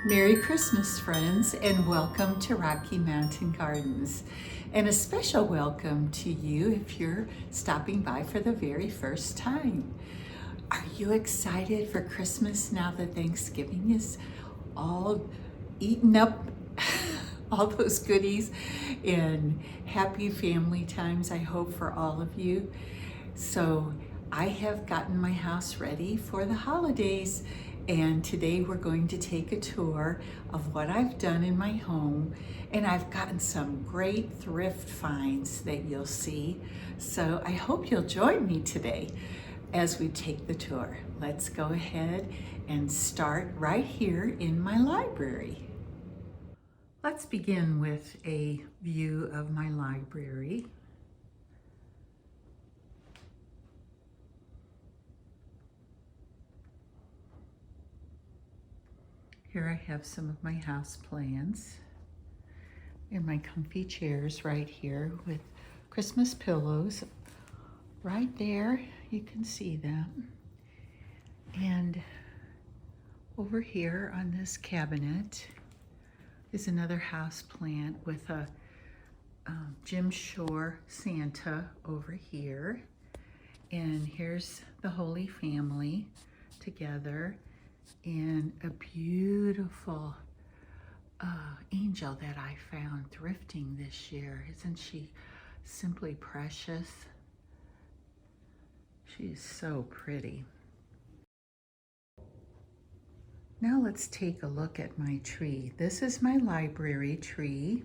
Merry Christmas, friends, and welcome to Rocky Mountain Gardens. And a special welcome to you if you're stopping by for the very first time. Are you excited for Christmas now that Thanksgiving is all eaten up? All those goodies and happy family times, I hope, for all of you. So I have gotten my house ready for the holidays, and today we're going to take a tour of what I've done in my home, and I've gotten some great thrift finds that you'll see. So I hope you'll join me today as we take the tour. Let's go ahead and start right here in my library. Let's begin with a view of my library. Here I have some of my house plants and my comfy chairs right here with Christmas pillows. Right there, you can see them. And over here on this cabinet is another house plant with a Jim Shore Santa over here. And here's the Holy Family together. And a beautiful angel that I found thrifting this year. Isn't she simply precious? She's so pretty. Now let's take a look at my tree. This is my library tree.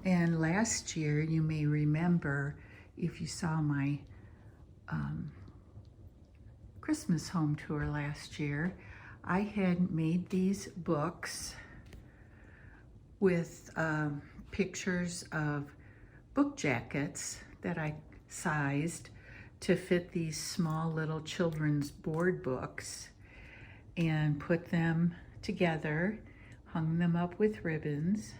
And last year, you may remember, if you saw my Christmas home tour last year, I had made these books with pictures of book jackets that I sized to fit these small little children's board books, and put them together, hung them up with ribbons.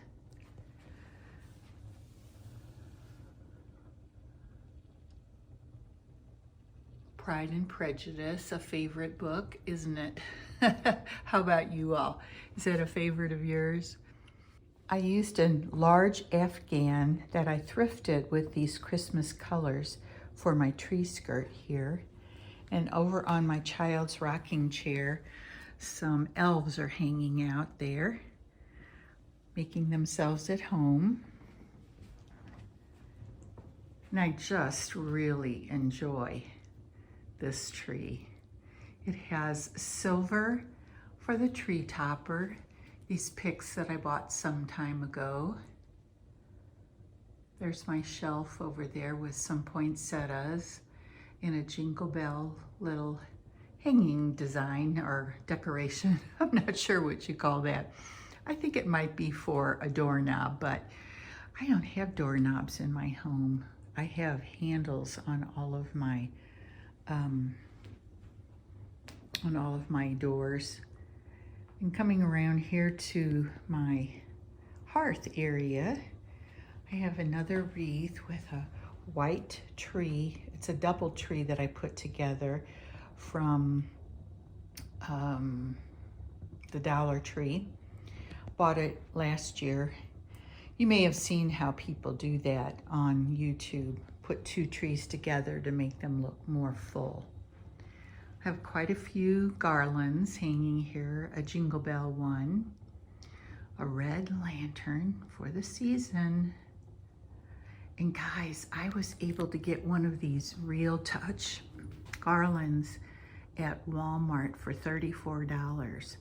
Pride and Prejudice, a favorite book, isn't it? How about you all? Is that a favorite of yours? I used a large Afghan that I thrifted with these Christmas colors for my tree skirt here. And over on my child's rocking chair, some elves are hanging out there, making themselves at home. And I just really enjoy this tree. It has silver for the tree topper, these picks that I bought some time ago. There's my shelf over there with some poinsettias and a Jingle Bell little hanging design or decoration. I'm not sure what you call that. I think it might be for a doorknob, but I don't have doorknobs in my home. I have handles on all of my doors. And coming around here to my hearth area, I have another wreath with a white tree. It's a double tree that I put together from the Dollar Tree. Bought it last year. You may have seen how people do that on YouTube, put two trees together to make them look more full. I have quite a few garlands hanging here, a Jingle Bell one, a red lantern for the season. And guys, I was able to get one of these Real Touch garlands at Walmart for $34.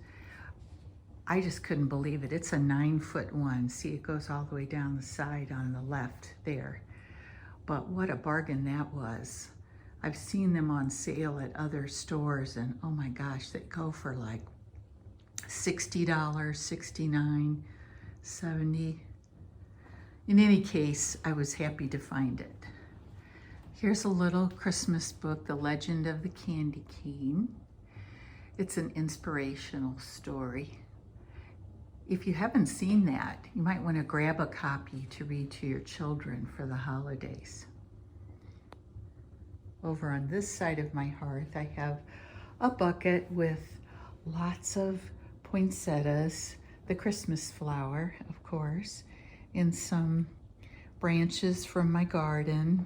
I just couldn't believe it. It's a 9-foot one. See, it goes all the way down the side on the left there. But what a bargain that was. I've seen them on sale at other stores, and oh my gosh, they go for like $60, $69, $70. In any case, I was happy to find it. Here's a little Christmas book, The Legend of the Candy Cane. It's an inspirational story. If you haven't seen that, you might want to grab a copy to read to your children for the holidays. Over on this side of my hearth, I have a bucket with lots of poinsettias, the Christmas flower, of course, and some branches from my garden.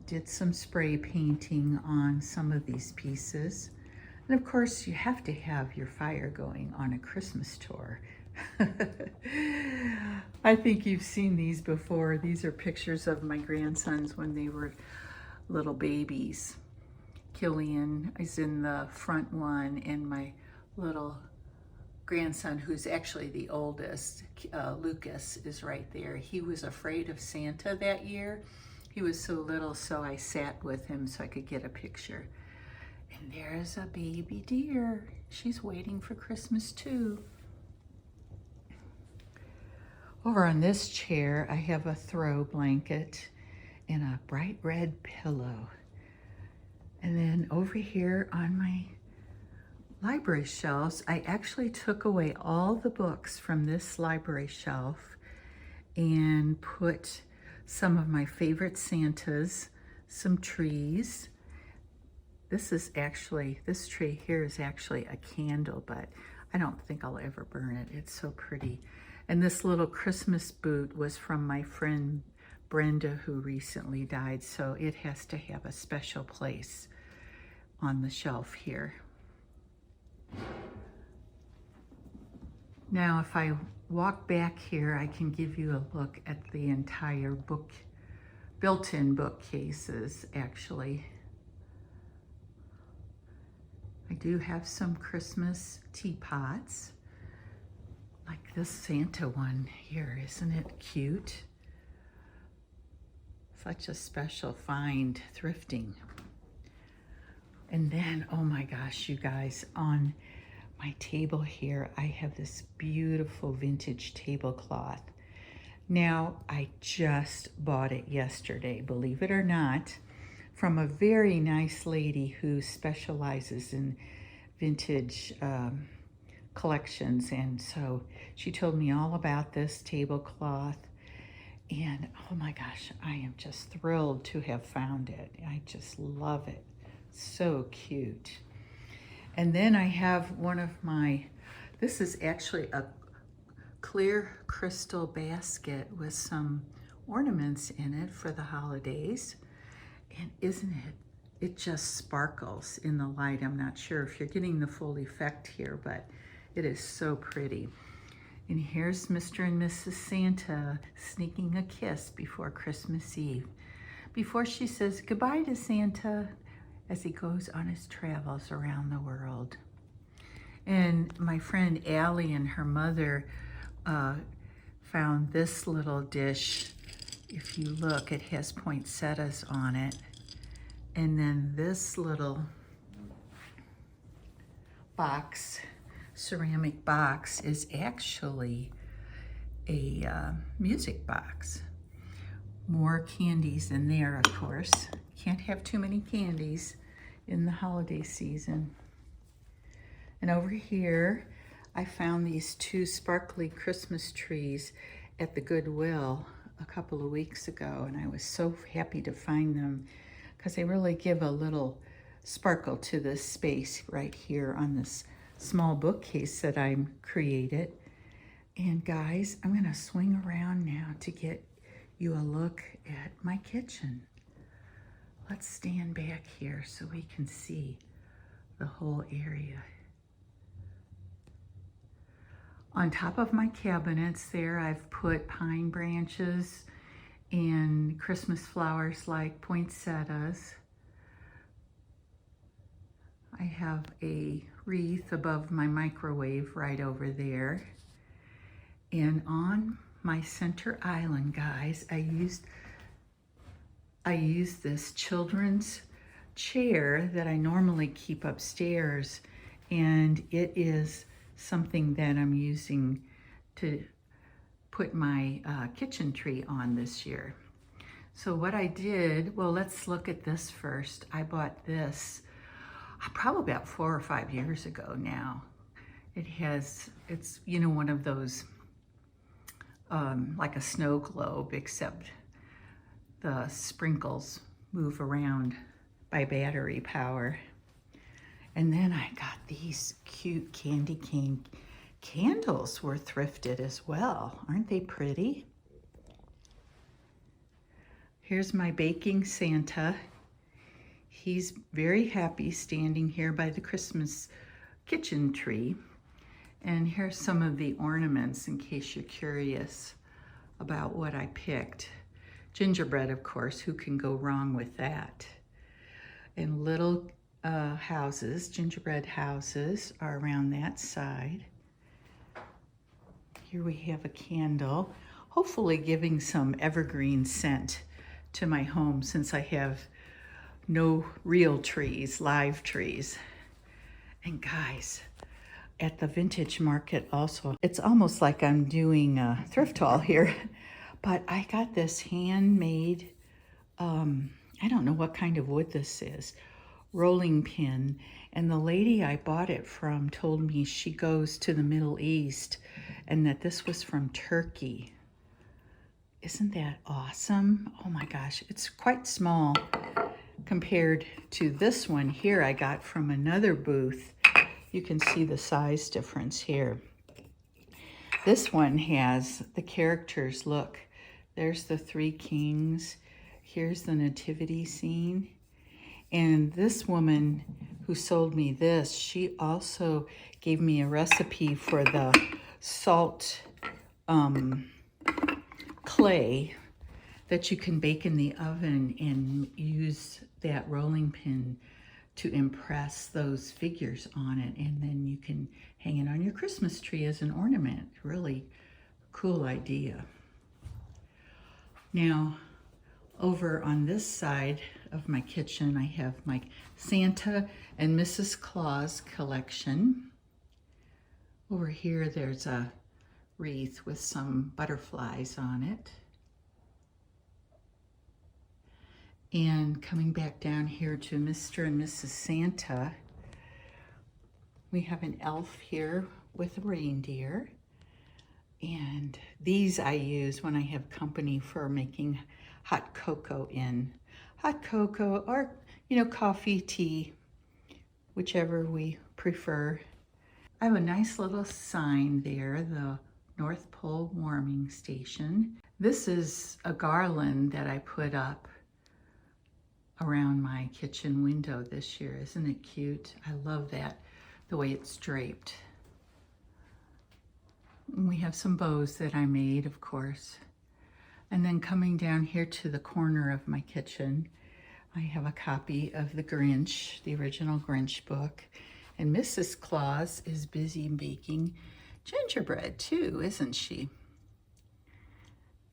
Did some spray painting on some of these pieces. And of course, you have to have your fire going on a Christmas tour. I think you've seen these before. These are pictures of my grandsons when they were little babies. Killian is in the front one, and my little grandson, who's actually the oldest, Lucas, is right there. He was afraid of Santa that year. He was so little, so I sat with him so I could get a picture. And there's a baby deer. She's waiting for Christmas too. Over on this chair, I have a throw blanket and a bright red pillow. And then over here on my library shelves, I actually took away all the books from this library shelf and put some of my favorite Santas, some trees. This tree here is actually a candle, but I don't think I'll ever burn it. It's so pretty. And this little Christmas boot was from my friend Brenda, who recently died, so it has to have a special place on the shelf here. Now, if I walk back here, I can give you a look at the entire built-in bookcases, actually. I do have some Christmas teapots, like this Santa one here. Isn't it cute? Such a special find, thrifting. And then, oh my gosh, you guys, on my table here, I have this beautiful vintage tablecloth. Now, I just bought it yesterday, believe it or not, from a very nice lady who specializes in vintage collections. And so she told me all about this tablecloth. And oh my gosh, I am just thrilled to have found it. I just love it. So cute. And then I have one of this is actually a clear crystal basket with some ornaments in it for the holidays. And isn't it just sparkles in the light. I'm not sure if you're getting the full effect here, but it is so pretty. And here's Mr. and Mrs. Santa sneaking a kiss before Christmas Eve, before she says goodbye to Santa as he goes on his travels around the world. And my friend Allie and her mother found this little dish. If you look, it has poinsettias on it. And then this little box, ceramic box, is actually a music box. More candies in there, of course. Can't have too many candies in the holiday season. And over here, I found these two sparkly Christmas trees at the Goodwill a couple of weeks ago, and I was so happy to find them because they really give a little sparkle to this space right here on this small bookcase that I created. And guys, I'm gonna swing around now to get you a look at my kitchen. Let's stand back here so we can see the whole area. On top of my cabinets there, I've put pine branches and Christmas flowers like poinsettias. I have a wreath above my microwave right over there. And on my center island, guys, I used this children's chair that I normally keep upstairs, and it is something that I'm using to put my kitchen tree on this year. So what I did, well, let's look at this first. I bought this probably about 4 or 5 years ago now. It's one of those like a snow globe, except the sprinkles move around by battery power. And then I got these cute candy cane candles were thrifted as well. Aren't they pretty? Here's my baking Santa. He's very happy standing here by the Christmas kitchen tree. And here's some of the ornaments in case you're curious about what I picked. Gingerbread, of course, who can go wrong with that? And little houses, gingerbread houses are around that side. Here we have a candle, hopefully giving some evergreen scent to my home since I have no real trees, live trees. And guys, at the vintage market also, it's almost like I'm doing a thrift haul here, but I got this handmade, I don't know what kind of wood this is, rolling pin. And the lady I bought it from told me she goes to the Middle East and that this was from Turkey. Isn't that awesome? Oh my gosh, it's quite small compared to this one here I got from another booth. You can see the size difference here. This one has the characters. Look, there's the three kings. Here's the nativity scene. And this woman who sold me this, she also gave me a recipe for the salt clay that you can bake in the oven and use that rolling pin to impress those figures on it, and then you can hang it on your Christmas tree as an ornament. Really cool idea. Now, over on this side of my kitchen, I have my Santa and Mrs. Claus collection. Over here, there's a wreath with some butterflies on it. And coming back down here to Mr. and Mrs. Santa, we have an elf here with a reindeer. And these I use when I have company for making hot cocoa in. Hot cocoa or, coffee, tea, whichever we prefer. I have a nice little sign there, the North Pole Warming Station. This is a garland that I put up around my kitchen window this year. Isn't it cute? I love that, the way it's draped. And we have some bows that I made, of course. And then coming down here to the corner of my kitchen, I have a copy of The Grinch, the original Grinch book. And Mrs. Claus is busy baking gingerbread too, isn't she?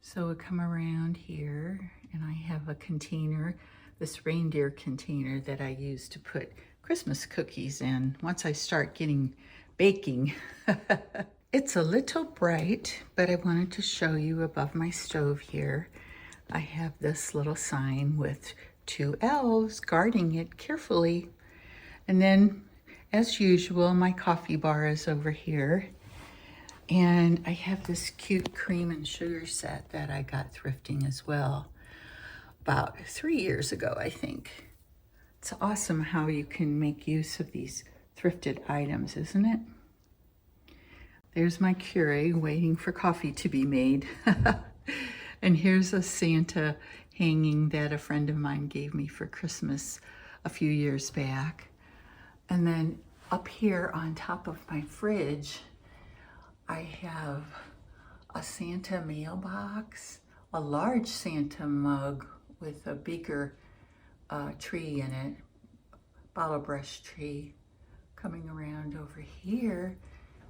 So we come around here and I have a container, this reindeer container that I use to put Christmas cookies in once I start getting baking. It's a little bright, but I wanted to show you above my stove here. I have this little sign with two elves guarding it carefully. And then, as usual, my coffee bar is over here. And I have this cute cream and sugar set that I got thrifting as well. About 3 years ago, I think. It's awesome how you can make use of these thrifted items, isn't it? There's my Keurig waiting for coffee to be made. And here's a Santa hanging that a friend of mine gave me for Christmas a few years back. And then up here on top of my fridge, I have a Santa mailbox, a large Santa mug with a bigger tree in it, bottle brush tree. Coming around over here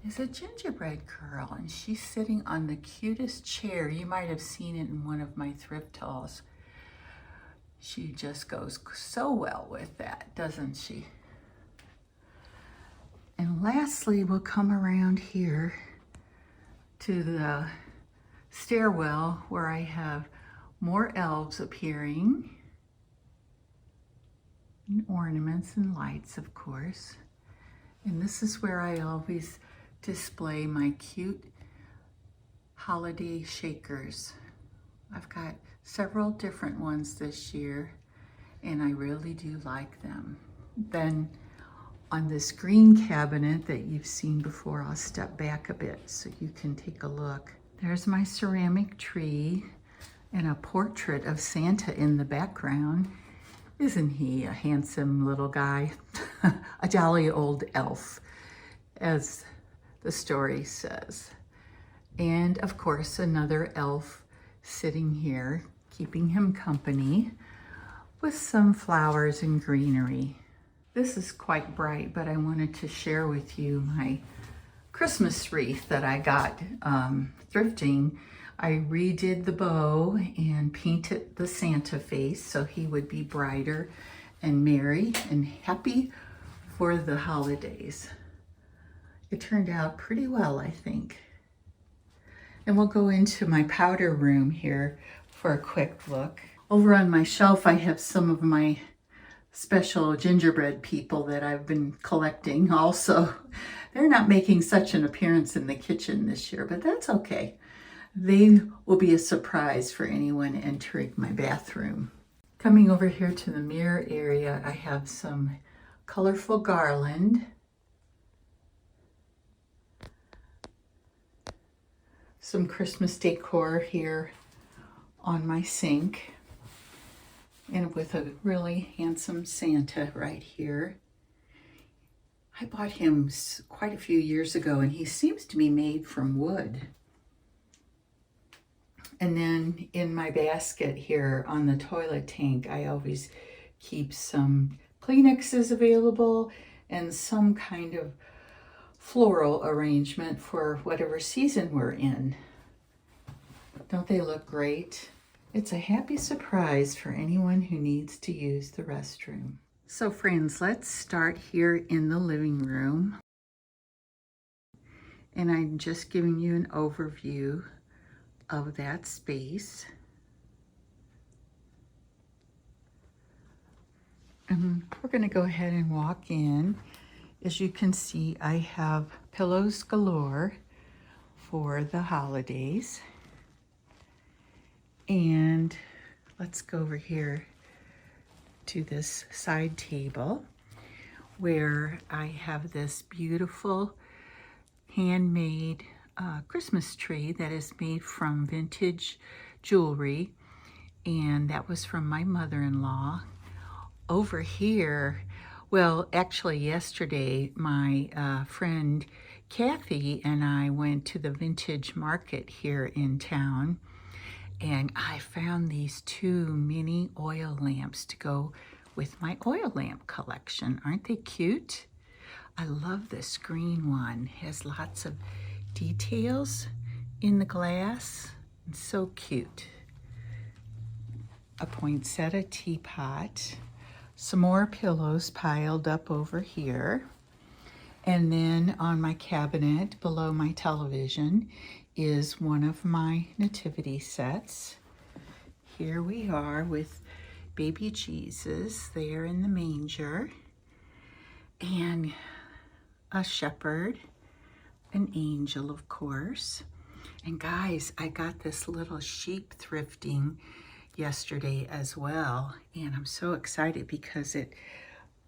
is a gingerbread girl, and she's sitting on the cutest chair. You might have seen it in one of my thrift hauls. She just goes so well with that, doesn't she? And lastly, we'll come around here to the stairwell where I have more elves appearing, and ornaments and lights, of course. And this is where I always display my cute holiday shakers. I've got several different ones this year, and I really do like them. Then on this green cabinet that you've seen before. I'll step back a bit so you can take a look. There's my ceramic tree and a portrait of Santa in the background. Isn't he a handsome little guy? A jolly old elf, as the story says. And of course, another elf sitting here, keeping him company with some flowers and greenery. This is quite bright, but I wanted to share with you my Christmas wreath that I got thrifting. I redid the bow and painted the Santa face so he would be brighter and merry and happy for the holidays. It turned out pretty well, I think. And we'll go into my powder room here for a quick look. Over on my shelf, I have some of my special gingerbread people that I've been collecting also. They're not making such an appearance in the kitchen this year, but that's okay. They will be a surprise for anyone entering my bathroom. Coming over here to the mirror area, I have some colorful garland, some Christmas decor here on my sink, and with a really handsome Santa right here. I bought him quite a few years ago, and he seems to be made from wood. And then in my basket here on the toilet tank, I always keep some Kleenexes available and some kind of floral arrangement for whatever season we're in. Don't they look great? It's a happy surprise for anyone who needs to use the restroom. So friends, let's start here in the living room. And I'm just giving you an overview of that space. And we're going to go ahead and walk in. As you can see, I have pillows galore for the holidays. And let's go over here to this side table where I have this beautiful handmade Christmas tree that is made from vintage jewelry, and that was from my mother-in-law. Over here, well, actually yesterday my friend Kathy and I went to the vintage market here in town, and I found these two mini oil lamps to go with my oil lamp collection. Aren't they cute? I love this green one. It has lots of details in the glass. It's so cute. A poinsettia teapot. Some more pillows piled up over here. And then on my cabinet below my television is one of my nativity sets. Here we are with baby Jesus there in the manger, and a shepherd, an angel, of course. And guys, I got this little sheep thrifting yesterday as well, and I'm so excited because it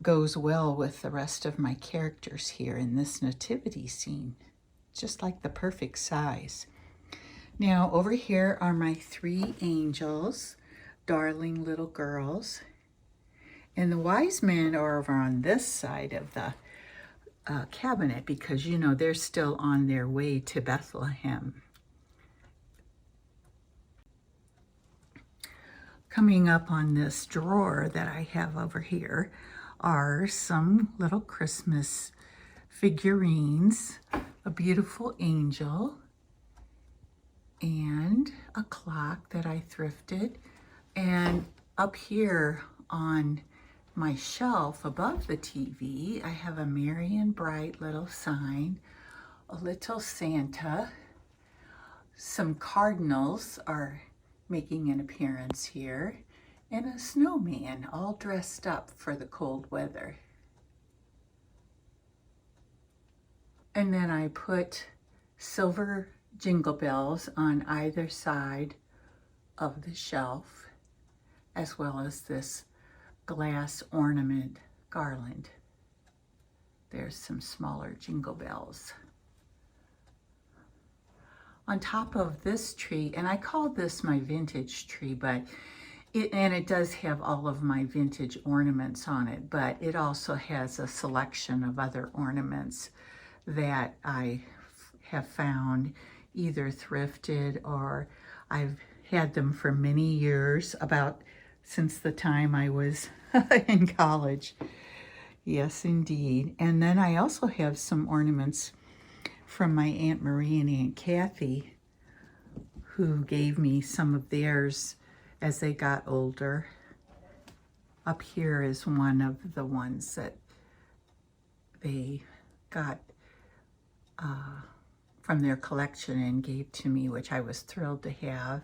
goes well with the rest of my characters here in this nativity scene. Just like the perfect size. Now over here are my three angels, darling little girls. And the wise men are over on this side of the cabinet because, you know, they're still on their way to Bethlehem. Coming up on this drawer that I have over here are some little Christmas figurines, a beautiful angel, and a clock that I thrifted. And up here on my shelf above the TV, I have a merry and bright little sign, a little Santa. Some cardinals are making an appearance here, and a snowman all dressed up for the cold weather. And then I put silver jingle bells on either side of the shelf, as well as this glass ornament garland. There's some smaller jingle bells. On top of this tree, and I call this my vintage tree, but it does have all of my vintage ornaments on it, but it also has a selection of other ornaments that I have found either thrifted or I've had them for many years, about since the time I was in college. Yes, indeed. And then I also have some ornaments from my Aunt Marie and Aunt Kathy, who gave me some of theirs as they got older. Up here is one of the ones that they got from their collection and gave to me, which I was thrilled to have.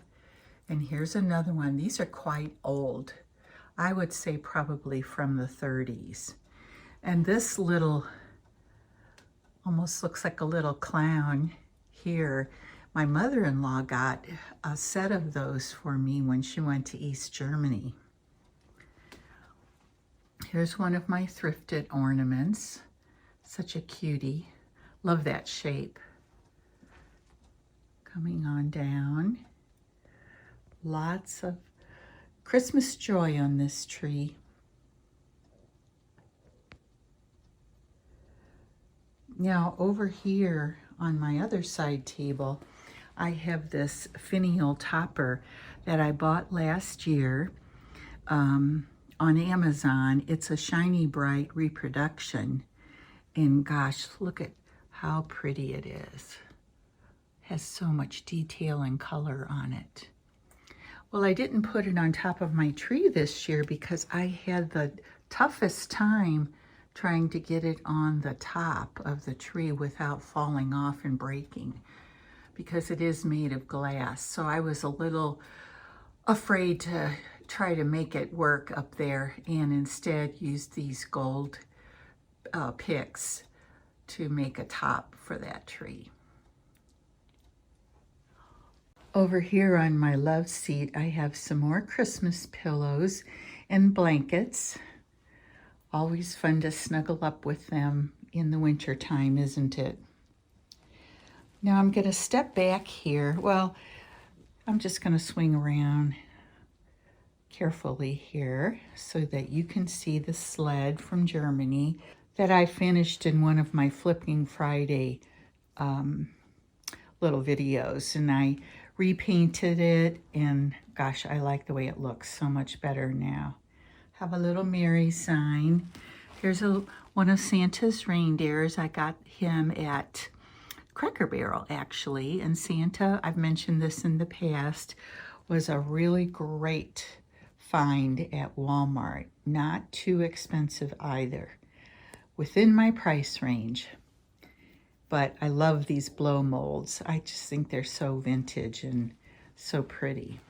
And here's another one. These are quite old. I would say probably from the 30s. And this little, almost looks like a little clown here. My mother-in-law got a set of those for me when she went to East Germany. Here's one of my thrifted ornaments. Such a cutie. Love that shape. Coming on down. Lots of Christmas joy on this tree. Now over here on my other side table, I have this finial topper that I bought last year on Amazon. It's a shiny bright reproduction, and gosh, look at how pretty it is. Has so much detail and color on it. Well, I didn't put it on top of my tree this year because I had the toughest time trying to get it on the top of the tree without falling off and breaking, because it is made of glass. So I was a little afraid to try to make it work up there, and instead used these gold picks to make a top for that tree. Over here on my love seat, I have some more Christmas pillows and blankets. Always fun to snuggle up with them in the winter time, isn't it? Now I'm going to step back here. Well, I'm just going to swing around carefully here so that you can see the sled from Germany that I finished in one of my Flipping Friday little videos. And I repainted it, and gosh, I like the way it looks so much better now. Have a little Mary sign. Here's one of Santa's reindeers. I got him at Cracker Barrel, actually. And Santa, I've mentioned this in the past, was a really great find at Walmart. Not too expensive either. Within my price range. But I love these blow molds. I just think they're so vintage and so pretty.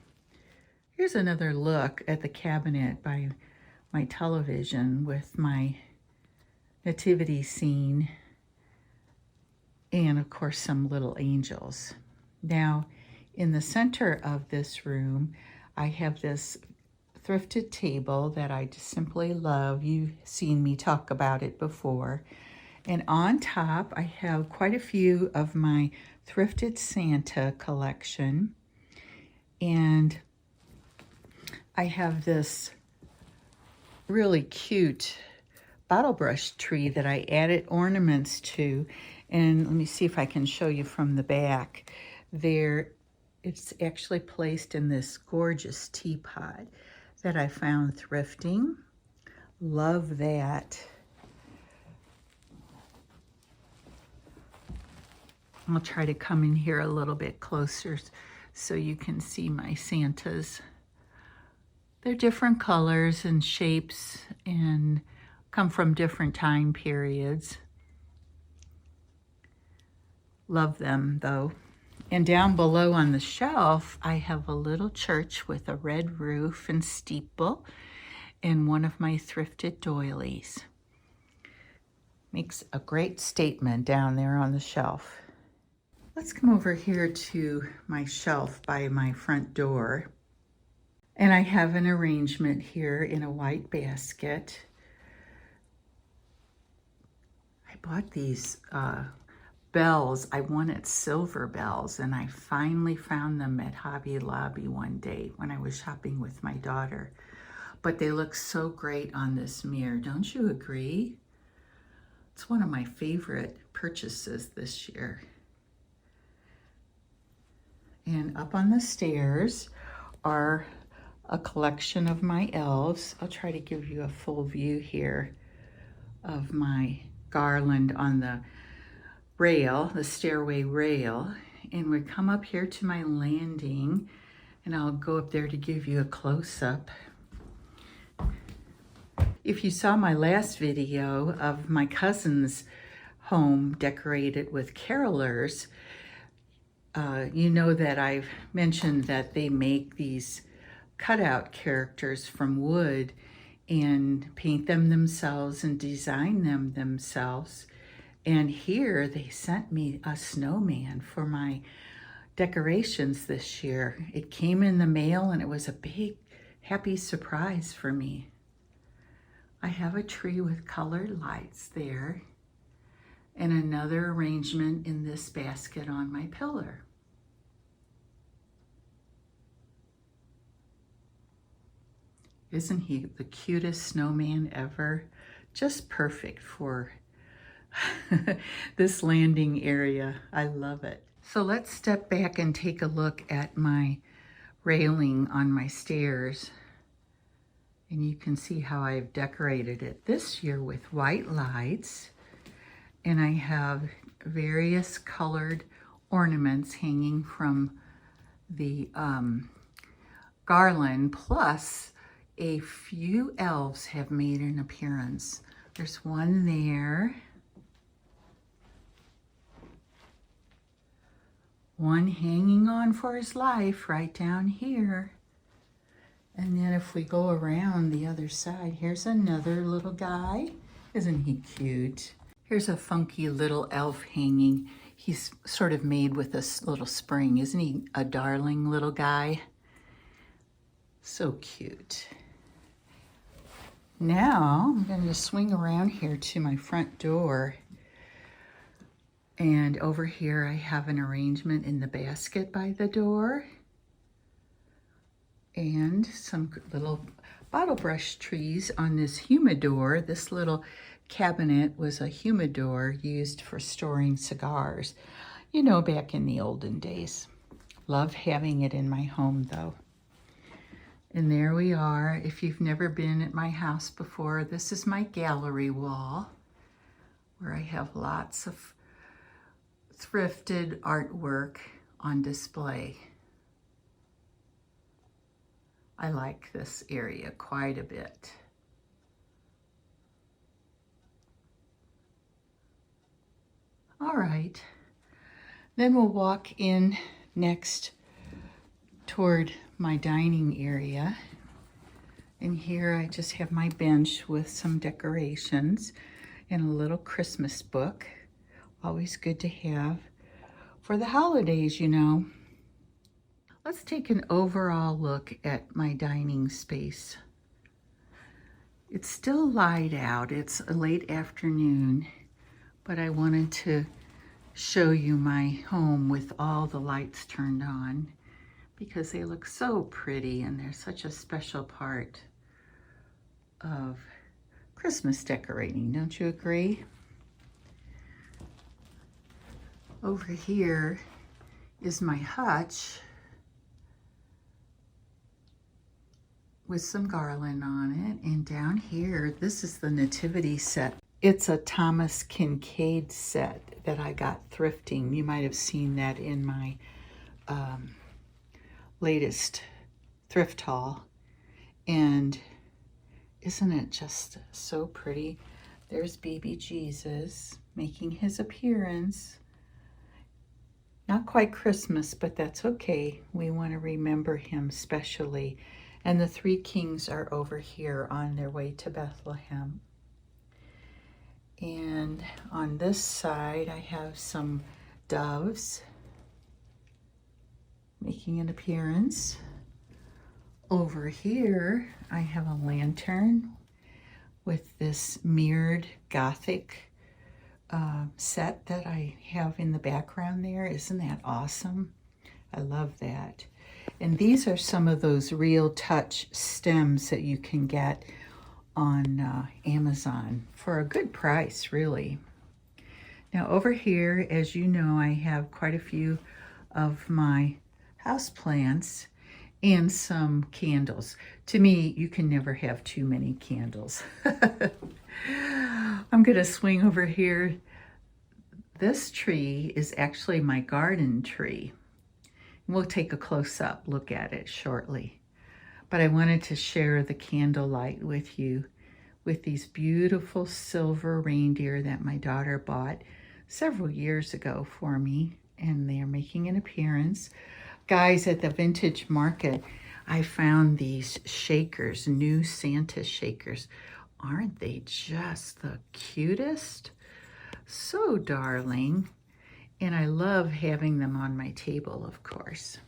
Here's another look at the cabinet by my television with my nativity scene and of course some little angels. Now in the center of this room, I have this thrifted table that I just simply love. You've seen me talk about it before. And on top, I have quite a few of my thrifted Santa collection. And I have this really cute bottle brush tree that I added ornaments to. And let me see if I can show you from the back. There, it's actually placed in this gorgeous teapot that I found thrifting. Love that. I'll try to come in here a little bit closer so you can see my Santas. They're different colors and shapes and come from different time periods. Love them though. And down below on the shelf, I have a little church with a red roof and steeple and one of my thrifted doilies. Makes a great statement down there on the shelf. Let's come over here to my shelf by my front door. And I have an arrangement here in a white basket. I bought these bells. I wanted silver bells, and I finally found them at Hobby Lobby one day when I was shopping with my daughter. But they look so great on this mirror. Don't you agree? It's one of my favorite purchases this year. And up on the stairs are a collection of my elves. I'll try to give you a full view here of my garland on the rail, the stairway rail. And we come up here to my landing, and I'll go up there to give you a close-up. If you saw my last video of my cousin's home decorated with carolers, you know that I've mentioned that they make these cutout characters from wood and paint them themselves and design them themselves. And here they sent me a snowman for my decorations this year. It came in the mail, and it was a big, happy surprise for me. I have a tree with colored lights there, and another arrangement in this basket on my pillar. Isn't he the cutest snowman ever? Just perfect for this landing area. I love it. So let's step back and take a look at my railing on my stairs. And you can see how I've decorated it this year with white lights. And I have various colored ornaments hanging from the garland, plus a few elves have made an appearance. There's one there, one hanging on for his life right down here. And then if we go around the other side, here's another little guy. Isn't he cute? Here's a funky little elf hanging. He's sort of made with a little spring. Isn't he a darling little guy? So cute. Now I'm going to swing around here to my front door. And over here I have an arrangement in the basket by the door. And some little bottle brush trees on this humidor. This little cabinet was a humidor used for storing cigars. You know, back in the olden days. Love having it in my home though. And there we are. If you've never been at my house before, this is my gallery wall where I have lots of thrifted artwork on display. I like this area quite a bit. All right, then we'll walk in next toward my dining area. And here I just have my bench with some decorations and a little Christmas book. Always good to have for the holidays, you know. Let's take an overall look at my dining space. It's still light out. It's a late afternoon, but I wanted to show you my home with all the lights turned on because they look so pretty and they're such a special part of Christmas decorating. Don't you agree? Over here is my hutch with some garland on it. And down here, this is the nativity set. It's a Thomas Kincaid set that I got thrifting. You might have seen that in my latest thrift haul. And isn't it just so pretty? There's baby Jesus making his appearance. Not quite Christmas, but that's okay. We want to remember him specially. And the three kings are over here on their way to Bethlehem. And on this side, I have some doves making an appearance. Over here, I have a lantern with this mirrored Gothic set that I have in the background there. Isn't that awesome? I love that. And these are some of those Real Touch stems that you can get on Amazon for a good price, really. Now over here, as you know, I have quite a few of my houseplants and some candles. To me, you can never have too many candles. I'm gonna swing over here. This tree is actually my garden tree. We'll take a close-up look at it shortly. But I wanted to share the candlelight with you with these beautiful silver reindeer that my daughter bought several years ago for me, and they're making an appearance. Guys, at the vintage market, I found these shakers, new Santa shakers. Aren't they just the cutest? So darling. And I love having them on my table, of course.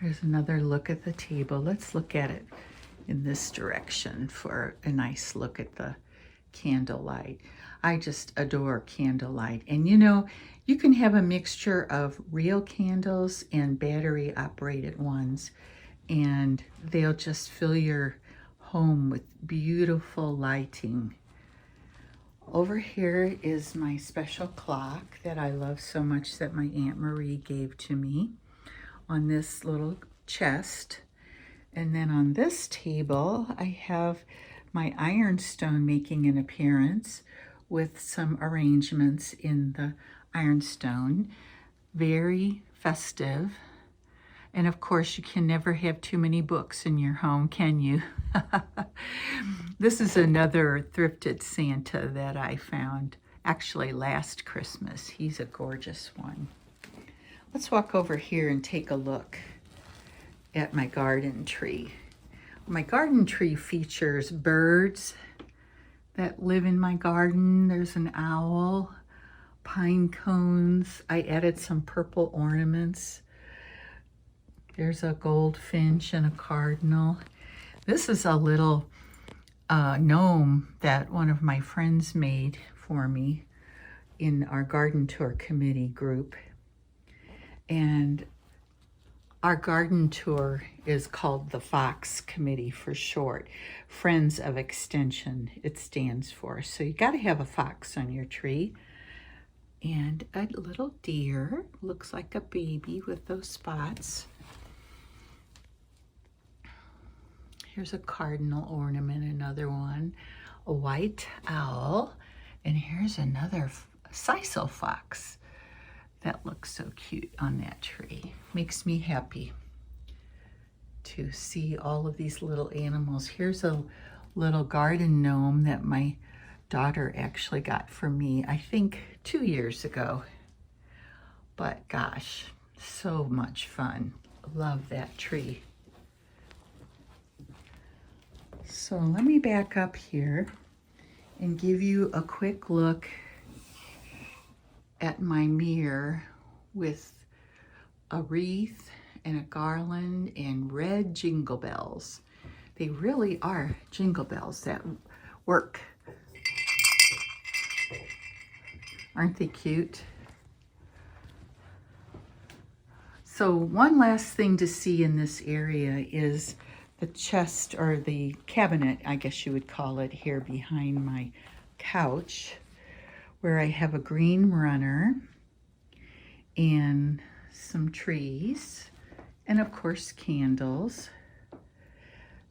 There's another look at the table. Let's look at it in this direction for a nice look at the candlelight. I just adore candlelight. And you know, you can have a mixture of real candles and battery operated ones, and they'll just fill your home with beautiful lighting. Over here is my special clock that I love so much that my Aunt Marie gave to me on this little chest. And then on this table, I have my ironstone making an appearance with some arrangements in the ironstone. Very festive. And of course, you can never have too many books in your home, can you? This is another thrifted Santa that I found actually last Christmas. He's a gorgeous one. Let's walk over here and take a look at my garden tree. My garden tree features birds that live in my garden. There's an owl, pine cones. I added some purple ornaments. There's a goldfinch and a cardinal. This is a little gnome that one of my friends made for me in our garden tour committee group. And our garden tour is called the Fox Committee for short. Friends of Extension, it stands for. So you gotta have a fox on your tree. And a little deer, looks like a baby with those spots. Here's a cardinal ornament, another one, a white owl, and here's another sisal fox that looks so cute on that tree. Makes me happy to see all of these little animals. Here's a little garden gnome that my daughter actually got for me, I think 2 years ago. But gosh, so much fun. Love that tree. So let me back up here and give you a quick look at my mirror with a wreath and a garland and red jingle bells. They really are jingle bells that work. Aren't they cute? So one last thing to see in this area is the chest, or the cabinet, I guess you would call it, here behind my couch, where I have a green runner and some trees, and of course candles.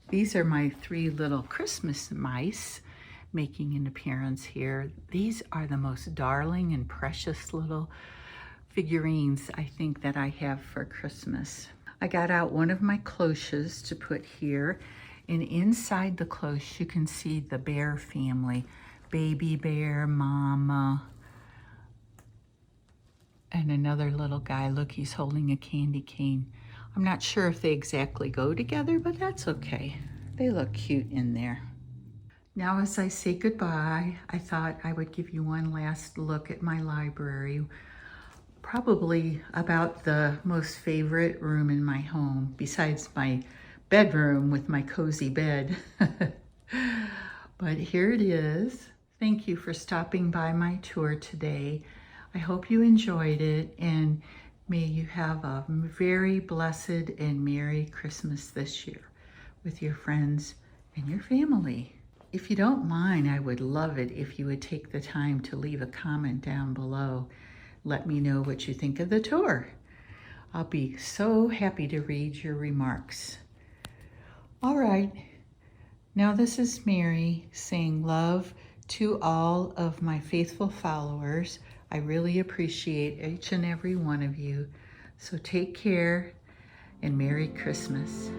These are my 3 little Christmas mice making an appearance here. These are the most darling and precious little figurines I think that I have for Christmas. I got out one of my cloches to put here, and inside the cloche you can see the bear family. Baby bear, mama, and another little guy. Look, he's holding a candy cane. I'm not sure if they exactly go together, but that's okay. They look cute in there. Now, as I say goodbye, I thought I would give you one last look at my library. Probably about the most favorite room in my home, besides my bedroom with my cozy bed. But here it is. Thank you for stopping by my tour today. I hope you enjoyed it, and may you have a very blessed and Merry Christmas this year with your friends and your family. If you don't mind, I would love it if you would take the time to leave a comment down below. Let me know what you think of the tour. I'll be so happy to read your remarks. All right, now this is Mary saying love to all of my faithful followers. I really appreciate each and every one of you. So take care and Merry Christmas.